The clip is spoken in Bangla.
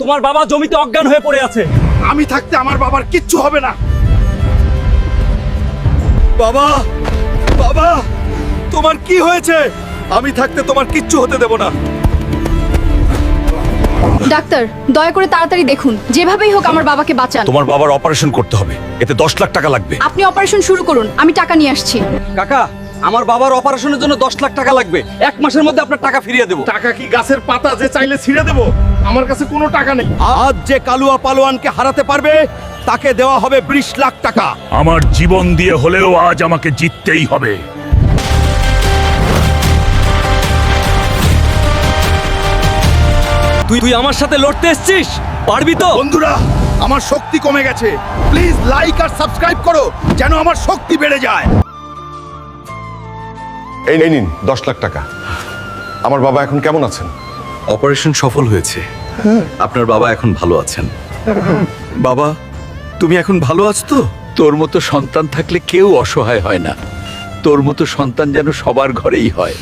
তোমার বাবা জমিতে অজ্ঞান হয়ে পড়ে আছে। আমি থাকতে আমার বাবার কিচ্ছু হবে না। বাবা, বাবা, তোমার কি হয়েছে? আমি থাকতে তোমার কিচ্ছু হতে দেব না। ডাক্তার, দয়া করে তাড়াতাড়ি দেখুন, যেভাবেই হোক আমার বাবাকে বাঁচান। তোমার বাবার অপারেশন করতে হবে, এতে 10 লাখ টাকা লাগবে। আপনি অপারেশন শুরু করুন, আমি টাকা নিয়ে আসছি। কাকা, আমার বাবার অপারেশনের জন্য 10 লাখ টাকা লাগবে। 1 মাসের মধ্যে আপনার টাকা ফিরিয়ে দেবো। টাকা কি গাছের পাতা যে চাইলে ছিঁড়ে দেব? আমার কাছে কোনো টাকা নেই। আজ যে কালুয়া পালোয়ানকে হারাতে পারবে তাকে দেওয়া হবে 20 লাখ টাকা। আমার জীবন দিয়ে হলেও আজ আমাকে জিততেই হবে। তুই আমার সাথে লড়তে এসেছিস, পারবি তো? বন্ধুরা, আমার শক্তি কমে গেছে। প্লিজ লাইক আর সাবস্ক্রাইব করো যেন আমার শক্তি বেড়ে যায়। এই নিন 10 লাখ টাকা। আমার বাবা এখন কেমন আছেন? অপারেশন সফল হয়েছে, আপনার বাবা এখন ভালো আছেন। বাবা, তুমি এখন ভালো আছো তো? তোর মতো সন্তান থাকলে কেউ অসহায় হয় না। তোর মতো সন্তান যেন সবার ঘরেই হয়।